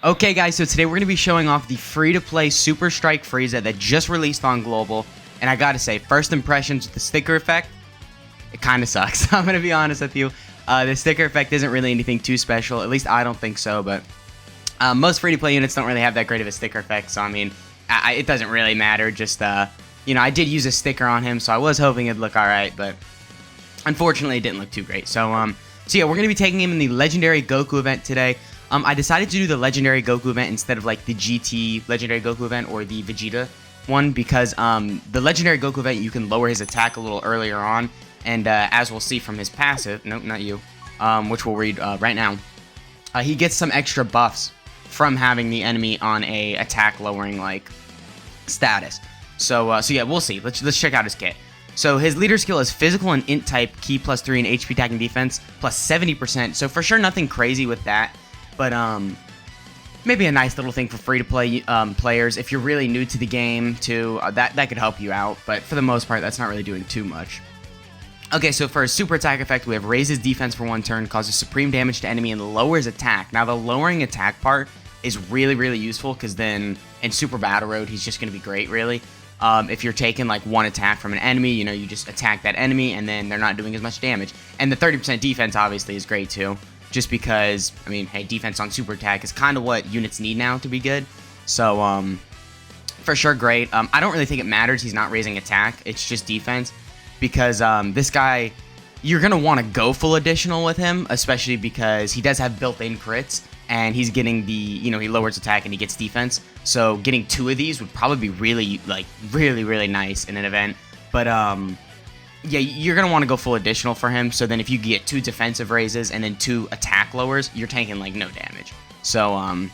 Okay guys, so today we're going to be showing off the free-to-play Super Strike Frieza that just released on Global, and I gotta say, first impressions with the sticker effect, it kind of sucks. I'm going to be honest with you. The sticker effect isn't really anything too special, at least I don't think so, but most free-to-play units don't really have that great of a sticker effect, so I mean, it doesn't really matter, just, you know, I did use a sticker on him, so I was hoping it'd look alright, but unfortunately it didn't look too great. So yeah, we're going to be taking him in the Legendary Goku event today. I decided to do the Legendary Goku event instead of like the GT Legendary Goku event or the Vegeta one because the Legendary Goku event you can lower his attack a little earlier on, and as we'll see from his passive, nope, not you, which we'll read right now, he gets some extra buffs from having the enemy on a attack lowering like status. So yeah, we'll see. Let's check out his kit. So his leader skill is physical and int type, key +3 and HP attack and defense +70%. So for sure nothing crazy with that. But maybe a nice little thing for free-to-play players. If you're really new to the game, too, that could help you out. But for the most part, that's not really doing too much. Okay, so for his super attack effect, we have raises defense for 1 turn, causes supreme damage to enemy, and lowers attack. Now, the lowering attack part is really, really useful, because then in Super Battle Road, he's just going to be great, really. If you're taking, like, 1 attack from an enemy, you know, you just attack that enemy, and then they're not doing as much damage. And the 30% defense, obviously, is great, too. Just because, I mean, hey, defense on super attack is kind of what units need now to be good. So, for sure, great. I don't really think it matters he's not raising attack. It's just defense. Because this guy, you're going to want to go full additional with him, especially because he does have built-in crits. And he's getting the, you know, he lowers attack and he gets defense. So, getting 2 of these would probably be really, like, really nice in an event. But, yeah, you're going to want to go full additional for him, so then if you get 2 defensive raises and then 2 attack lowers, you're taking, like, no damage. So,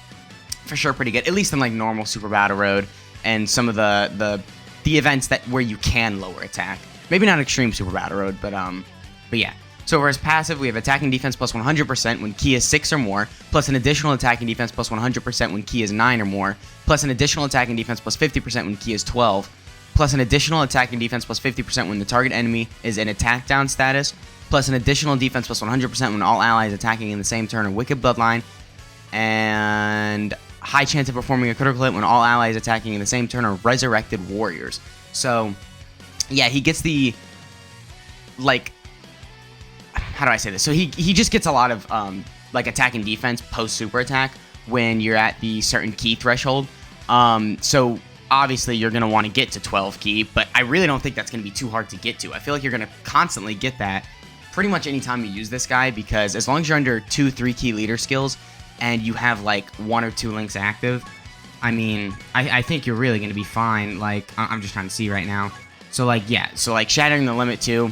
for sure pretty good, at least in, like, normal Super Battle Road and some of the events that where you can lower attack. Maybe not Extreme Super Battle Road, but yeah. So for his passive, we have attacking defense +100% when key is 6 or more, plus an additional attacking defense +100% when key is 9 or more, plus an additional attacking defense +50% when key is 12, plus an additional attack and defense +50% when the target enemy is in attack down status, plus an additional defense +100% when all allies attacking in the same turn are Wicked Bloodline, and high chance of performing a critical hit when all allies attacking in the same turn are Resurrected Warriors. So, yeah, he gets the, like, how do I say this? So he just gets a lot of, like, attack and defense post-super attack when you're at the certain key threshold. So obviously, you're going to want to get to 12 key, but I really don't think that's going to be too hard to get to. I feel like you're going to constantly get that pretty much anytime you use this guy, because as long as you're under 2-3 key leader skills and you have, like, 1 or 2 links active, I mean, I think you're really going to be fine. Like, I'm just trying to see right now. So, like, yeah, so, like, Shattering the Limit 2,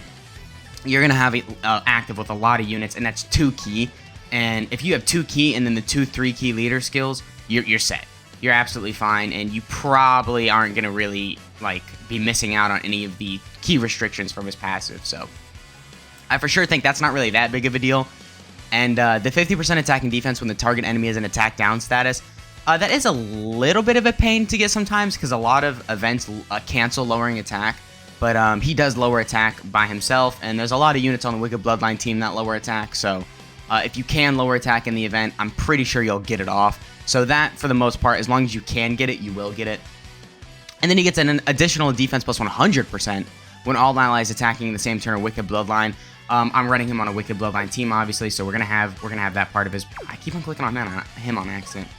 you're going to have it active with a lot of units, and that's 2 key. And if you have 2 key and then the 2-3 key leader skills, you're set. You're absolutely fine, and you probably aren't going to really, like, be missing out on any of the key restrictions from his passive, so I for sure think that's not really that big of a deal. And the 50% attack and defense when the target enemy is in attack down status, that is a little bit of a pain to get sometimes, because a lot of events cancel lowering attack, but he does lower attack by himself, and there's a lot of units on the Wicked Bloodline team that lower attack, so if you can lower attack in the event, I'm pretty sure you'll get it off. So that, for the most part, as long as you can get it, you will get it. And then he gets an additional defense +100% when all allies attacking in the same turn are Wicked Bloodline. I'm running him on a Wicked Bloodline team, obviously, so we're gonna have that part of his. I keep on clicking on him on accident.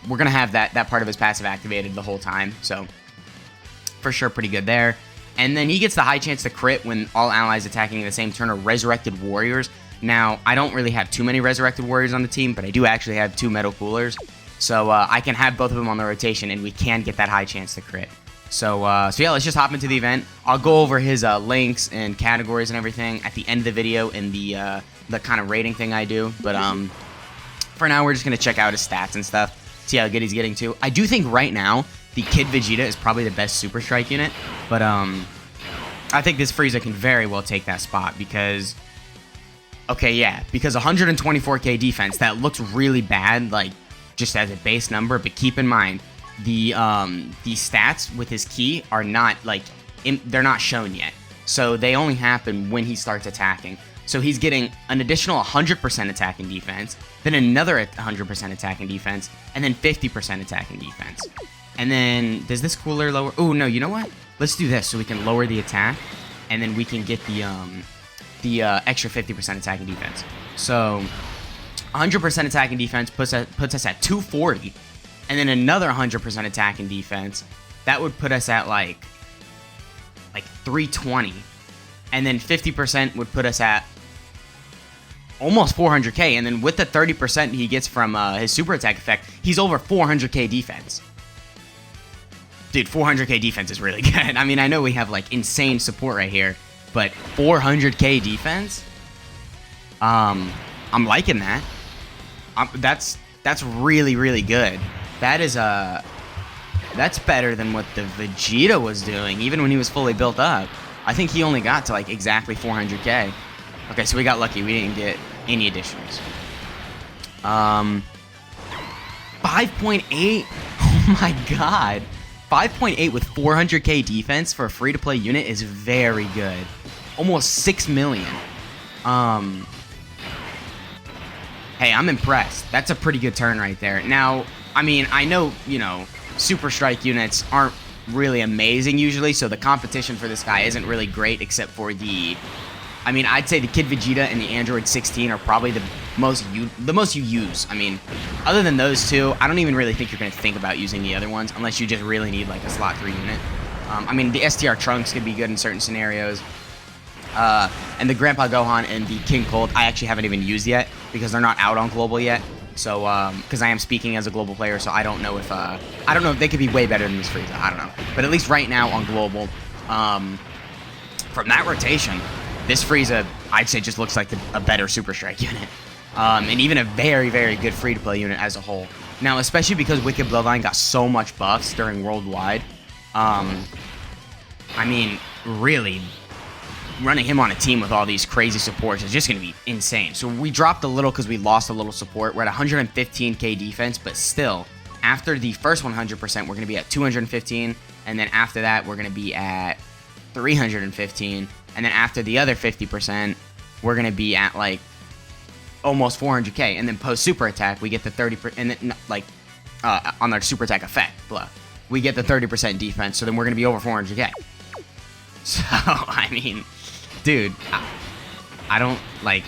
We're gonna have that part of his passive activated the whole time, so for sure pretty good there. And then he gets the high chance to crit when all allies attacking in the same turn are Resurrected Warriors. Now, I don't really have too many Resurrected Warriors on the team, but I do actually have 2 Metal Coolers. So, I can have both of them on the rotation, and we can get that high chance to crit. So yeah, let's just hop into the event. I'll go over his links and categories and everything at the end of the video in the kind of rating thing I do. But for now, we're just going to check out his stats and stuff, see how good he's getting to. I do think right now, the Kid Vegeta is probably the best Super Strike unit. But I think this Frieza can very well take that spot, because okay, yeah, because 124k defense, that looks really bad, like, just as a base number, but keep in mind, the stats with his key are not, like, they're not shown yet. So they only happen when he starts attacking. So he's getting an additional 100% attack and defense. then another 100% attack and defense, and then 50% attack and defense. And then, does this cooler lower? Oh, no, you know what? Let's do this so we can lower the attack, and then we can get the extra 50% attack and defense. So, 100% attack and defense puts us at 240, and then another 100% attack and defense, that would put us at like 320, and then 50% would put us at almost 400k, and then with the 30% he gets from his super attack effect, he's over 400k defense. Dude, 400k defense is really good. I mean, I know we have like insane support right here, but 400k defense? I'm liking that. That's really, really good. That is that's better than what the Vegeta was doing, even when he was fully built up. I think he only got to like exactly 400k. Okay, so we got lucky. We didn't get any additionals. 5.8? Oh my god. 5.8 with 400k defense for a free-to-play unit is very good. Almost 6 million. Hey, I'm impressed. That's a pretty good turn right there. Now, I mean, I know, you know, Super Strike units aren't really amazing usually, so the competition for this guy isn't really great except for the... I mean, I'd say the Kid Vegeta and the Android 16 are probably the most you use. I mean, other than those two, I don't even really think you're going to think about using the other ones unless you just really need like a slot 3 unit. I mean, the STR Trunks could be good in certain scenarios. And the Grandpa Gohan and the King Cold, I actually haven't even used yet because they're not out on Global yet. So, because I am speaking as a Global player, so I don't know if they could be way better than this Frieza. I don't know. But at least right now on Global, from that rotation, this Frieza, I'd say, just looks like a better Super Strike unit. And even a very, very good free-to-play unit as a whole. Now, especially because Wicked Bloodline got so much buffs during Worldwide. I mean, really, running him on a team with all these crazy supports is just going to be insane. So we dropped a little because we lost a little support. We're at 115k defense, but still, after the first 100%, we're going to be at 215. And then after that, we're going to be at 315. And then after the other 50%, we're going to be at, like, almost 400k. And then post-super attack, we get the 30%, and then, like, on our super attack effect, blah, we get the 30% defense, so then we're going to be over 400k. So, I mean, dude, I don't, like,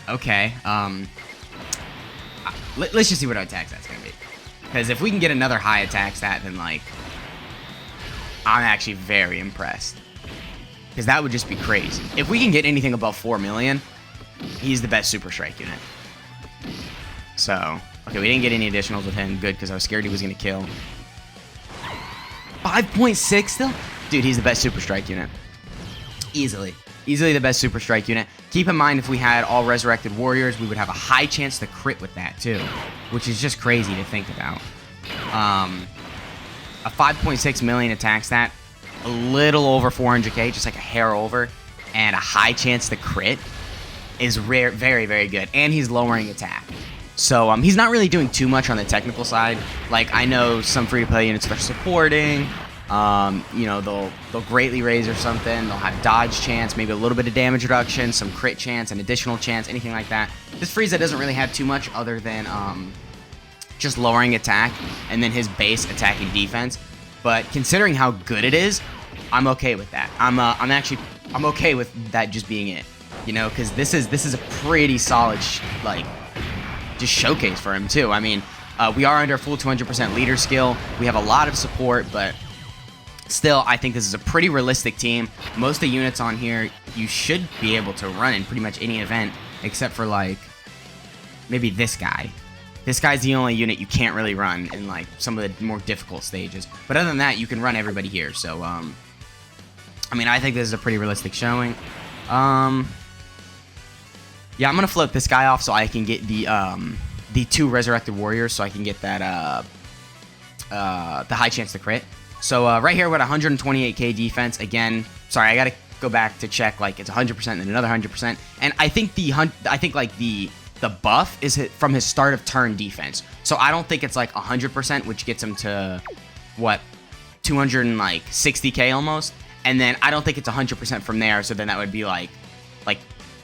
okay, let's just see what our attack stat's going to be. Because if we can get another high attack stat, then, like, I'm actually very impressed. Because that would just be crazy. If we can get anything above 4 million, he's the best Super Strike unit. So, okay, we didn't get any additionals with him. Good, because I was scared he was going to kill. 5.6 still? Dude, he's the best Super Strike unit. Easily. Easily the best Super Strike unit. Keep in mind, if we had all Resurrected Warriors, we would have a high chance to crit with that, too. Which is just crazy to think about. A 5.6 million attack stat. A little over 400k, just like a hair over, and a high chance to crit is rare, very, very good. And he's lowering attack. So he's not really doing too much on the technical side. Like, I know some free-to-play units they're supporting. You know, they'll greatly raise or something. They'll have dodge chance, maybe a little bit of damage reduction, some crit chance, an additional chance, anything like that. This Frieza doesn't really have too much other than just lowering attack and then his base attack and defense. But considering how good it is, I'm okay with that. I'm okay with that just being it, you know, because this is a pretty solid just showcase for him too. I mean, we are under full 200% leader skill. We have a lot of support, but still, I think this is a pretty realistic team. Most of the units on here you should be able to run in pretty much any event, except for like maybe this guy. This guy's the only unit you can't really run in, like, some of the more difficult stages. But other than that, you can run everybody here. So, I mean, I think this is a pretty realistic showing. Yeah, I'm going to float this guy off so I can get the 2 Resurrected Warriors, so I can get that, the high chance to crit. So, right here, we're at 128k defense. Again, sorry, I got to go back to check, like, it's 100% and another 100%. And I think the buff is from his start of turn defense. So I don't think it's like 100%, which gets him to, what, 260k almost. And then I don't think it's 100% from there, so then that would be like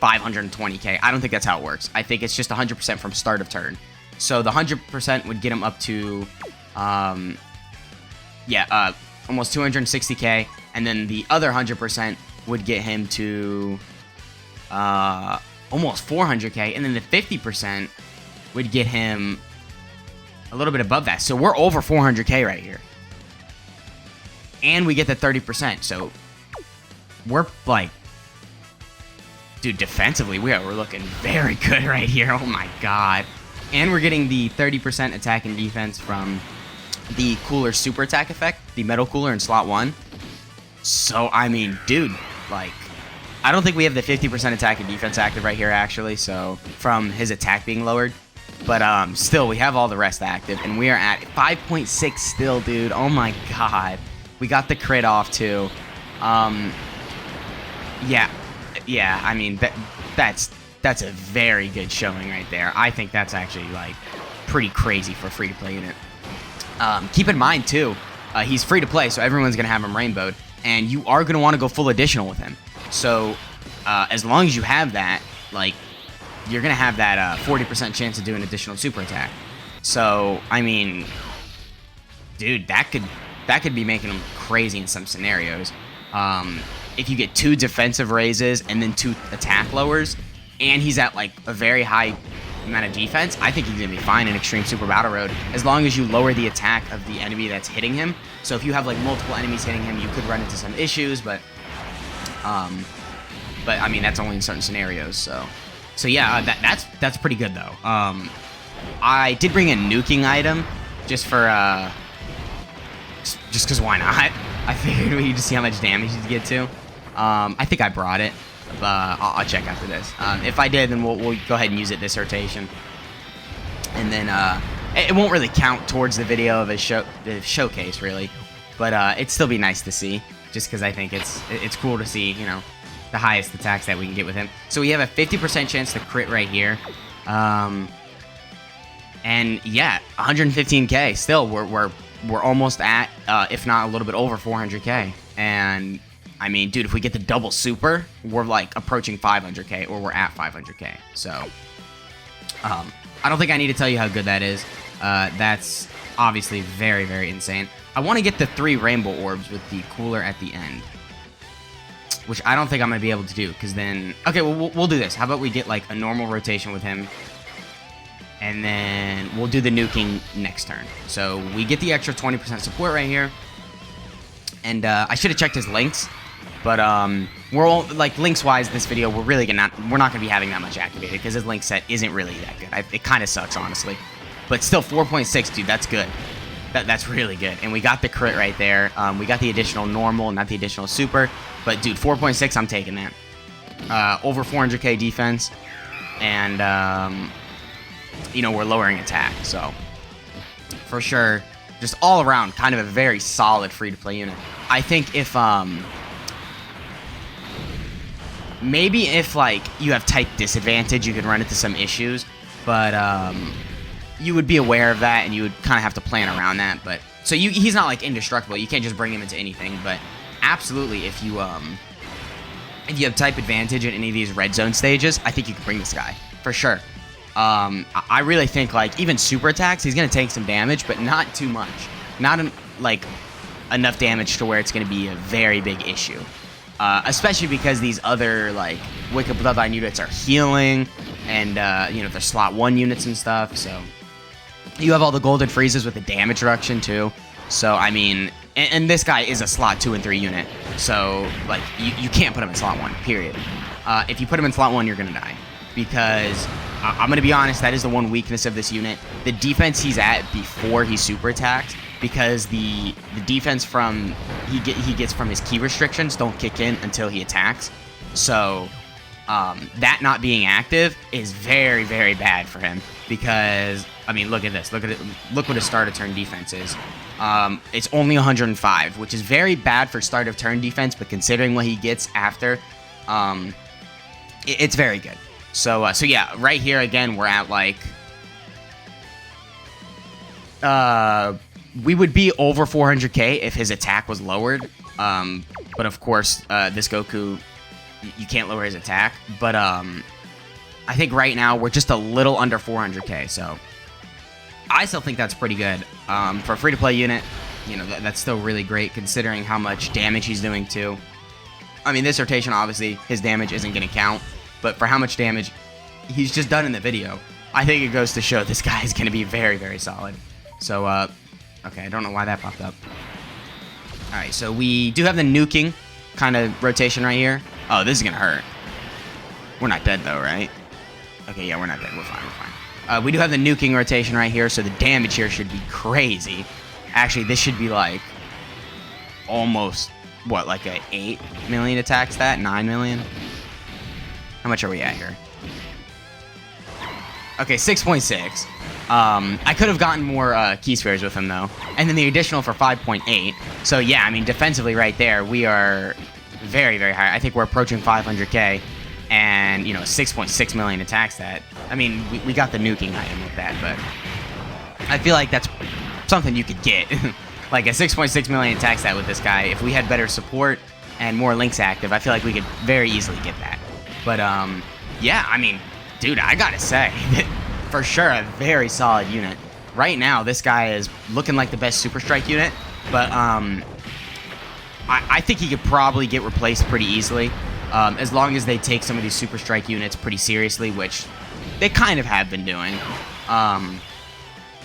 520k. I don't think that's how it works. I think it's just 100% from start of turn. So the 100% would get him up to, almost 260k, and then the other 100% would get him to almost 400k, and then the 50% would get him a little bit above that. So we're over 400k right here. And we get the 30%, so we're like, dude, defensively, we're looking very good right here. Oh my god. And we're getting the 30% attack and defense from the cooler super attack effect, the metal cooler in slot 1. So, I mean, dude, like, I don't think we have the 50% attack and defense active right here, actually, so, from his attack being lowered. But, still, we have all the rest active, and we are at 5.6 still, dude. Oh my god. We got the crit off, too. Yeah, I mean, that's a very good showing right there. I think that's actually, like, pretty crazy for a free-to-play unit. Keep in mind, too, he's free-to-play, so everyone's going to have him rainbowed, and you are going to want to go full additional with him. So, as long as you have that, like, you're going to have that 40% chance to do an additional super attack. So, I mean, dude, that could be making him crazy in some scenarios. If you get 2 defensive raises and then 2 attack lowers, and he's at, like, a very high amount of defense, I think he's going to be fine in Extreme Super Battle Road, as long as you lower the attack of the enemy that's hitting him. So if you have, like, multiple enemies hitting him, you could run into some issues, but I mean, that's only in certain scenarios, so yeah, that's pretty good, though. I did bring a nuking item, just for, just because why not? I figured we need to see how much damage you get to. I think I brought it. I'll check after this. If I did, then we'll go ahead and use it this rotation. And then it won't really count towards the video of the showcase, really. But it'd still be nice to see, just because I think it's cool to see, you know, the highest attacks that we can get with him. So we have a 50% chance to crit right here. And yeah, 115k. Still, we're almost at, if not a little bit over 400k. And I mean, dude, if we get the double super, we're like approaching 500k, or we're at 500k. So, I don't think I need to tell you how good that is. That's obviously very, very insane. I want to get the 3 rainbow orbs with the cooler at the end, which I don't think I'm going to be able to do, because then... Okay, well, we'll do this. How about we get, like, a normal rotation with him, and then we'll do the nuking next turn. So we get the extra 20% support right here, and I should have checked his links, but we're all, like, links-wise, this video, we're not going to be having that much activated, because his link set isn't really that good. It kind of sucks, honestly. But still, 4.6, dude, that's good. That's really good. And we got the crit right there. We got the additional normal, not the additional super. But, dude, 4.6, I'm taking that. Over 400k defense. And, you know, we're lowering attack. So, for sure, just all around, kind of a very solid free-to-play unit. I think if, maybe if, like, you have type disadvantage, you could run into some issues. But, you would be aware of that, and you would kind of have to plan around that. But so he's not like indestructible. You can't just bring him into anything. But absolutely, if you have type advantage in any of these red zone stages, I think you can bring this guy for sure. I really think, like, even super attacks, he's gonna take some damage, but not too much. Not like enough damage to where it's gonna be a very big issue. Especially because these other, like, Wicked Bloodline units are healing, and you know, they're slot 1 units and stuff. So you have all the golden Friezas with the damage reduction too. So, I mean, and this guy is a slot 2 and 3 unit. So, like, you can't put him in slot 1, period. If you put him in slot 1, you're going to die. Because, I'm going to be honest, that is the one weakness of this unit. The defense he's at before he super attacks, because the defense from he gets from his key restrictions don't kick in until he attacks. So, that not being active is very, very bad for him. Because, I mean, look at this. Look what his start of turn defense is. It's only 105, which is very bad for start of turn defense, but considering what he gets after, it's very good. So yeah, right here again, we're at, like, we would be over 400k if his attack was lowered. But of course, this Goku you can't lower his attack. But I think right now we're just a little under 400k, so I still think that's pretty good. For a free-to-play unit, you know, that's still really great considering how much damage he's doing too. I mean, this rotation, obviously, his damage isn't going to count, but for how much damage he's just done in the video, I think it goes to show this guy is going to be very, very solid. So, okay, I don't know why that popped up. Alright, so we do have the nuking kind of rotation right here. Oh, this is going to hurt. We're not dead, though, right? Okay, yeah, we're not dead. We're fine, we're fine. We do have the nuking rotation right here, so the damage here should be crazy. Actually, this should be like almost, what, like a 8 million attack stat? 9 million? How much are we at here? Okay, 6.6. I could have gotten more key spheres with him, though. And then the additional for 5.8. So, yeah, I mean, defensively right there, we are very, very high. I think we're approaching 500k. And, you know, 6.6 million attack stat. I mean, we got the nuking item with that, but I feel like that's something you could get. Like a 6.6 million attack stat with this guy. If we had better support and more links active, I feel like we could very easily get that. But, yeah, I mean, dude, I gotta say, for sure, a very solid unit. Right now, this guy is looking like the best Super Strike unit, but I think he could probably get replaced pretty easily. As long as they take some of these Super Strike units pretty seriously, which they kind of have been doing.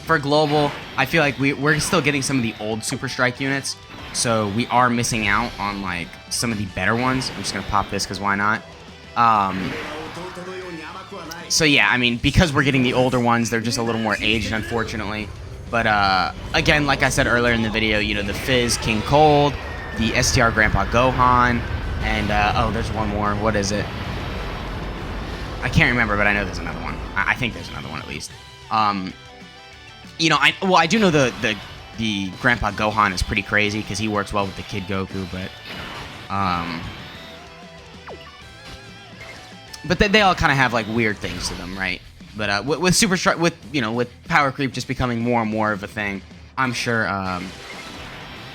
For Global, I feel like we're still getting some of the old Super Strike units, so we are missing out on like some of the better ones. I'm just going to pop this because why not? So yeah, I mean, because we're getting the older ones, they're just a little more aged, unfortunately. But again, like I said earlier in the video, you know, the Fizz King Cold, the STR Grandpa Gohan, and, oh, there's one more. What is it? I can't remember, but I know there's another one. I think there's another one, at least. You know, I do know the Grandpa Gohan is pretty crazy, because he works well with the Kid Goku, but they all kind of have, like, weird things to them, right? But, with Super Strike, you know, with Power Creep just becoming more and more of a thing, I'm sure,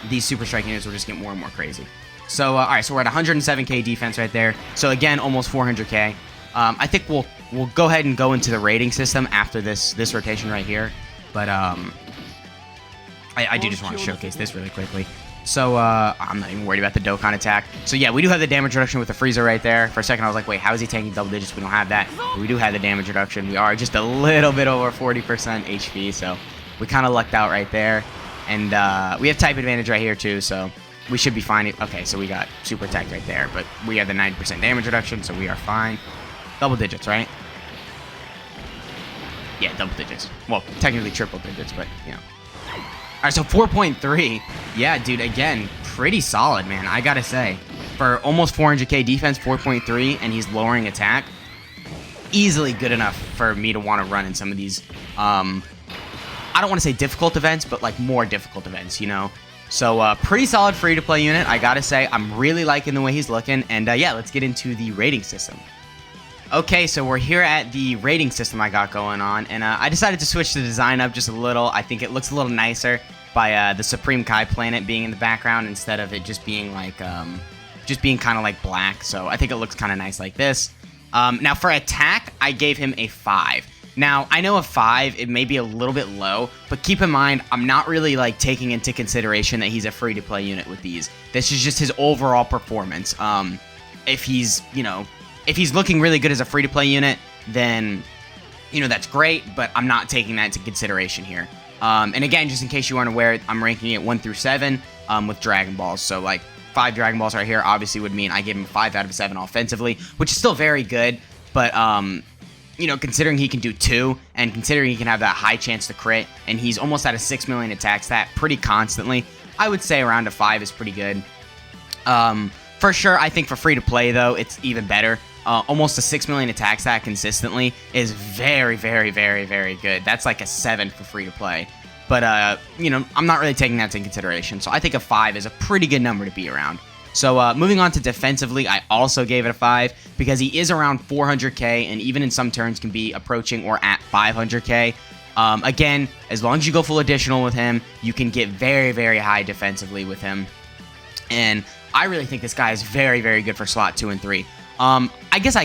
these Super Strike units will just get more and more crazy. So, alright, so we're at 107k defense right there. So, again, almost 400k. I think we'll go ahead and go into the rating system after this rotation right here. But, I do just want to showcase this really quickly. So, I'm not even worried about the Dokkan attack. So, yeah, we do have the damage reduction with the Frieza right there. For a second, I was like, wait, how is he tanking double digits? We don't have that. But we do have the damage reduction. We are just a little bit over 40% HP, so we kind of lucked out right there. And, we have type advantage right here, too, so we should be fine. Okay, so we got super attack right there, but we have the 90% damage reduction, so we are fine. Double digits, right? Yeah, double digits. Well, technically triple digits, but, you know. Alright, so 4.3. Yeah, dude, again, pretty solid, man, I gotta say. For almost 400k defense, 4.3, and he's lowering attack. Easily good enough for me to want to run in some of these, I don't want to say difficult events, but, like, more difficult events, you know? So, pretty solid free-to-play unit, I gotta say. I'm really liking the way he's looking, and, yeah, let's get into the rating system. Okay, so we're here at the rating system I got going on, and I decided to switch the design up just a little. I think it looks a little nicer by the Supreme Kai planet being in the background instead of it just being like, just being kind of like black. So I think it looks kind of nice like this. Now for attack, I gave him a 5. Now, I know a 5, it may be a little bit low, but keep in mind, I'm not really, like, taking into consideration that he's a free-to-play unit with these. This is just his overall performance. If he's, you know, if he's looking really good as a free-to-play unit, then, you know, that's great, but I'm not taking that into consideration here. And again, just in case you aren't aware, I'm ranking it 1 through 7 with Dragon Balls. So, like, 5 Dragon Balls right here obviously would mean I give him a 5 out of 7 offensively, which is still very good, but, you know, considering he can do 2, and considering he can have that high chance to crit, and he's almost at a 6 million attack stat pretty constantly, I would say around a 5 is pretty good. For sure, I think for free-to-play, though, it's even better. Almost a 6 million attack stat consistently is very, very, very, very good. That's like a 7 for free-to-play. But, you know, I'm not really taking that into consideration, so I think a 5 is a pretty good number to be around. So, moving on to defensively, I also gave it a 5 because he is around 400k and even in some turns can be approaching or at 500k. Again, as long as you go full additional with him, you can get very, very high defensively with him. And I really think this guy is very, very good for slot 2 and 3. I guess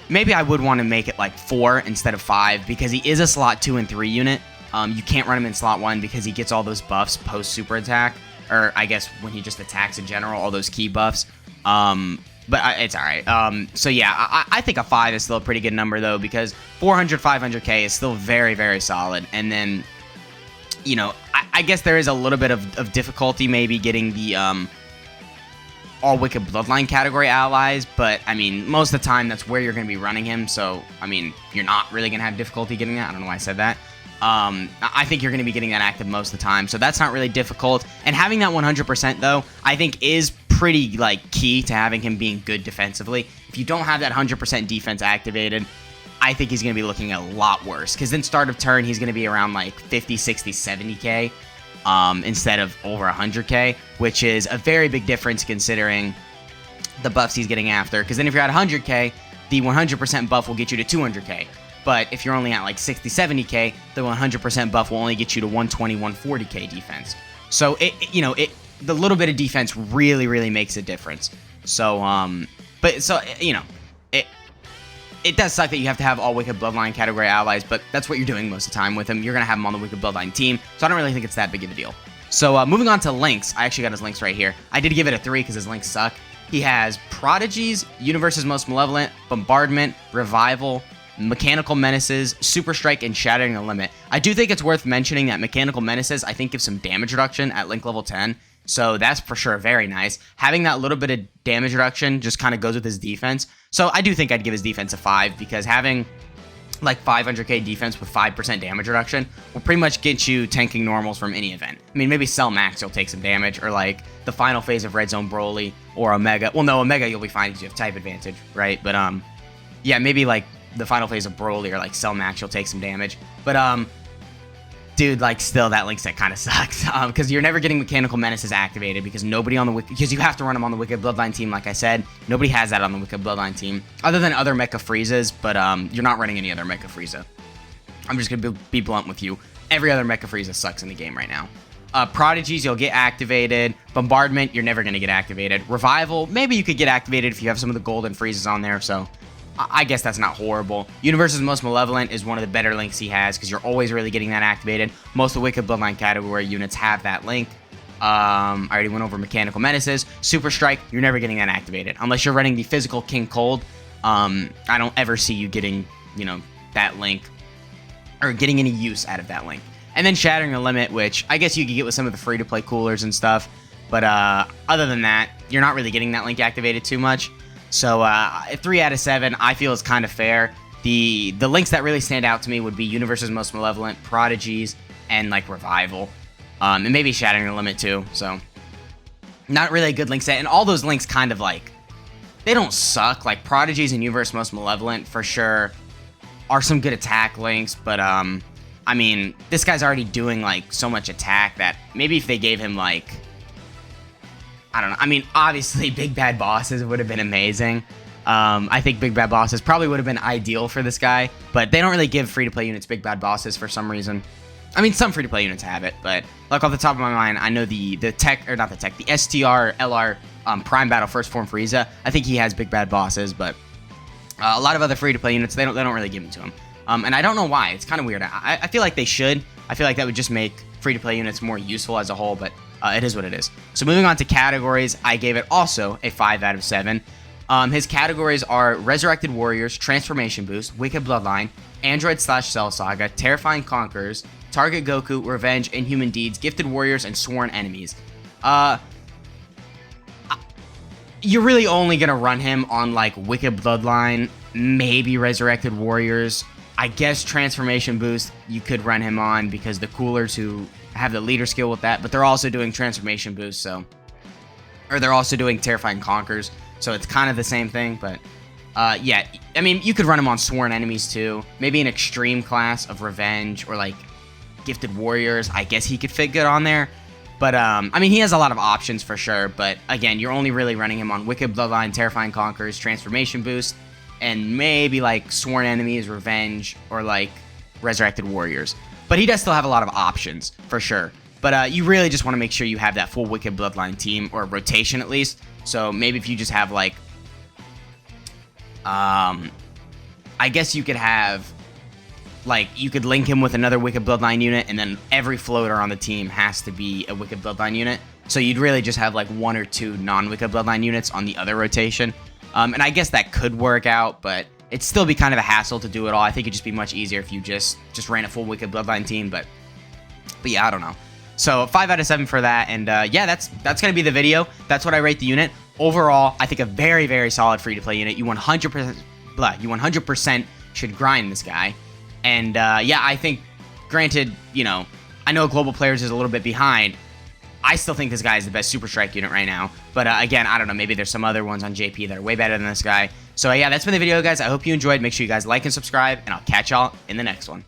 maybe I would want to make it like 4 instead of 5 because he is a slot 2 and 3 unit. You can't run him in slot 1 because he gets all those buffs post super attack, or I guess when he just attacks in general, all those key buffs. But it's all right. So yeah, I think a 5 is still a pretty good number though, because 400, 500k is still very, very solid. And then, you know, I guess there is a little bit of difficulty maybe getting the all Wicked Bloodline category allies, but I mean, most of the time that's where you're going to be running him. So I mean, you're not really going to have difficulty getting that. I don't know why I said that. I think you're going to be getting that active most of the time, so that's not really difficult. And having that 100% though, I think is pretty like key to having him being good defensively. If you don't have that 100% defense activated, I think he's going to be looking a lot worse, because then start of turn he's going to be around like 50, 60, 70k instead of over 100k, which is a very big difference considering the buffs he's getting after. Because then if you're at 100k, the 100% buff will get you to 200k. But if you're only at like 60, 70k, the 100% buff will only get you to 120, 140k defense. So the little bit of defense really, really makes a difference. So, it does suck that you have to have all Wicked Bloodline category allies, but that's what you're doing most of the time with him. You're going to have him on the Wicked Bloodline team, so I don't really think it's that big of a deal. So, moving on to links. I actually got his links right here. I did give it a 3 because his links suck. He has Prodigies, Universe's Most Malevolent, Bombardment, Revival, Mechanical Menaces, Super Strike, and Shattering the Limit. I do think it's worth mentioning that Mechanical Menaces, I think, gives some damage reduction at link level 10, so that's for sure very nice. Having that little bit of damage reduction just kind of goes with his defense. So I do think I'd give his defense a 5, because having like 500k defense with 5% damage reduction will pretty much get you tanking normals from any event. I mean, maybe Cell Max you'll take some damage, or like the final phase of Red Zone Broly, or Omega. Well, no, Omega you'll be fine because you have type advantage, right? But yeah, maybe like the final phase of Broly or like Cell Max you'll take some damage. But dude, like, still, that link set kind of sucks, because you're never getting Mechanical Menaces activated, because nobody on the because you have to run them on the Wicked Bloodline team, like I said. Nobody has that on the Wicked Bloodline team, other than other Mecha Friezas, but you're not running any other Mecha Frieza. I'm just gonna be blunt with you. Every other Mecha Frieza sucks in the game right now. Prodigies, you'll get activated. Bombardment, you're never gonna get activated. Revival, maybe you could get activated if you have some of the golden Friezas on there, so I guess that's not horrible. Universe's Most Malevolent is one of the better links he has, because you're always really getting that activated. Most of the Wicked Bloodline category units have that link. I already went over Mechanical Menaces. Super Strike, you're never getting that activated. Unless you're running the physical King Cold, I don't ever see you getting, that link, or getting any use out of that link. And then Shattering the Limit, which I guess you could get with some of the free-to-play coolers and stuff. But other than that, you're not really getting that link activated too much. So 3 out of 7, I feel is kind of fair. The links that really stand out to me would be Universe's Most Malevolent, Prodigies, and like Revival, and maybe Shattering the Limit too. So not really a good link set, and all those links kind of like, they don't suck. Like Prodigies and Universe Most Malevolent for sure are some good attack links, but I mean, this guy's already doing like so much attack that maybe if they gave him like, I don't know. I mean, obviously, Big Bad Bosses would have been amazing. I think Big Bad Bosses probably would have been ideal for this guy, but they don't really give free-to-play units Big Bad Bosses for some reason. I mean, some free-to-play units have it, but like off the top of my mind, I know the tech, or not the tech, the STR LR Prime Battle First Form Frieza. I think he has Big Bad Bosses, but a lot of other free-to-play units, they don't really give them to him. And I don't know why. It's kind of weird. I feel like they should. I feel like that would just make free-to-play units more useful as a whole, but it is what it is. So moving on to categories, I gave it also a 5 out of 7. His categories are Resurrected Warriors, Transformation Boost, Wicked Bloodline, Android/Cell Saga, Terrifying Conquerors, Target Goku, Revenge, Inhuman Deeds, Gifted Warriors, and Sworn Enemies. You're really only going to run him on like Wicked Bloodline, maybe Resurrected Warriors. I guess Transformation Boost you could run him on because the coolers who have the leader skill with that, but they're also doing Transformation Boost, or they're also doing Terrifying Conquers, so it's kind of the same thing. But yeah, I mean, you could run him on Sworn Enemies too, maybe an extreme class of Revenge or like Gifted Warriors. I guess he could fit good on there, but I mean, he has a lot of options for sure. But again, you're only really running him on Wicked Bloodline, Terrifying Conquers, Transformation Boost, and maybe like Sworn Enemies, Revenge, or like Resurrected Warriors. But he does still have a lot of options, for sure. But you really just want to make sure you have that full Wicked Bloodline team, or rotation at least. So maybe if you just have like I guess you could have, like, you could link him with another Wicked Bloodline unit, and then every floater on the team has to be a Wicked Bloodline unit. So you'd really just have, like, 1 or 2 non-Wicked Bloodline units on the other rotation. And I guess that could work out, but it'd still be kind of a hassle to do it all. I think it'd just be much easier if you just ran a full Wicked Bloodline team, but yeah, I don't know. So 5 out of 7 for that, and yeah, that's gonna be the video. That's what I rate the unit. Overall, I think a very, very solid free-to-play unit. You 100% should grind this guy. And yeah, I think, granted, you know, I know Global Players is a little bit behind. I still think this guy is the best Super Strike unit right now. But again, I don't know, maybe there's some other ones on JP that are way better than this guy. So yeah, that's been the video, guys. I hope you enjoyed. Make sure you guys like and subscribe, and I'll catch y'all in the next one.